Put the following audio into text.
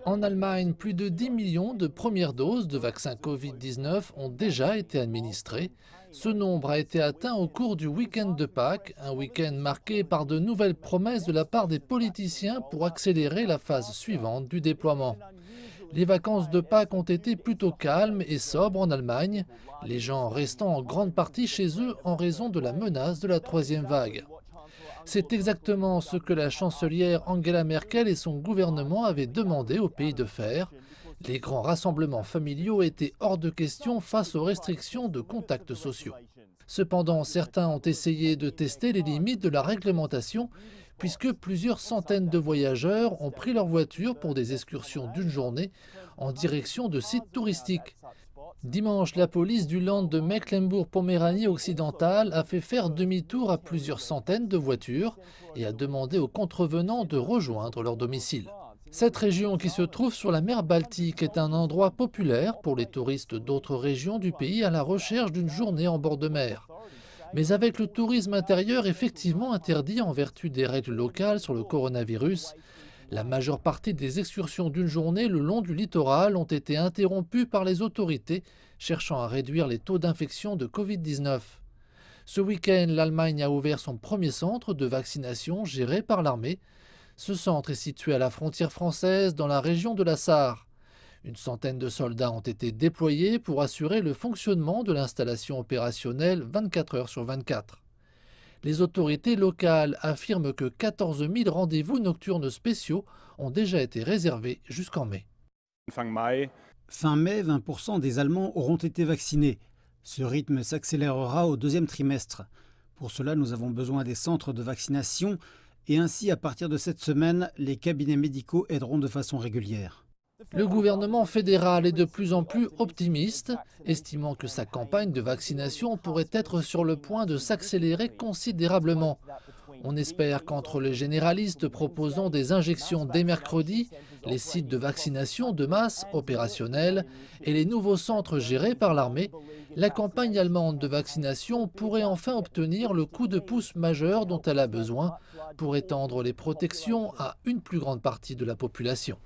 En Allemagne, plus de 10 millions de premières doses de vaccin Covid-19 ont déjà été administrées. Ce nombre a été atteint au cours du week-end de Pâques, un week-end marqué par de nouvelles promesses de la part des politiciens pour accélérer la phase suivante du déploiement. Les vacances de Pâques ont été plutôt calmes et sobres en Allemagne, les gens restant en grande partie chez eux en raison de la menace de la troisième vague. C'est exactement ce que la chancelière Angela Merkel et son gouvernement avaient demandé au pays de faire. Les grands rassemblements familiaux étaient hors de question face aux restrictions de contacts sociaux. Cependant, certains ont essayé de tester les limites de la réglementation puisque plusieurs centaines de voyageurs ont pris leur voiture pour des excursions d'une journée en direction de sites touristiques. Dimanche, la police du Land de Mecklembourg-Poméranie occidentale a fait faire demi-tour à plusieurs centaines de voitures et a demandé aux contrevenants de rejoindre leur domicile. Cette région qui se trouve sur la mer Baltique est un endroit populaire pour les touristes d'autres régions du pays à la recherche d'une journée en bord de mer. Mais avec le tourisme intérieur effectivement interdit en vertu des règles locales sur le coronavirus, la majeure partie des excursions d'une journée le long du littoral ont été interrompues par les autorités cherchant à réduire les taux d'infection de Covid-19. Ce week-end, l'Allemagne a ouvert son premier centre de vaccination géré par l'armée. Ce centre est situé à la frontière française dans la région de la Sarre. Une centaine de soldats ont été déployés pour assurer le fonctionnement de l'installation opérationnelle 24 heures sur 24. Les autorités locales affirment que 14 000 rendez-vous nocturnes spéciaux ont déjà été réservés jusqu'en mai. Fin mai, 20% des Allemands auront été vaccinés. Ce rythme s'accélérera au deuxième trimestre. Pour cela, nous avons besoin des centres de vaccination et ainsi, à partir de cette semaine, les cabinets médicaux aideront de façon régulière. Le gouvernement fédéral est de plus en plus optimiste, estimant que sa campagne de vaccination pourrait être sur le point de s'accélérer considérablement. On espère qu'entre les généralistes proposant des injections dès mercredi, les sites de vaccination de masse opérationnels et les nouveaux centres gérés par l'armée, la campagne allemande de vaccination pourrait enfin obtenir le coup de pouce majeur dont elle a besoin pour étendre les protections à une plus grande partie de la population.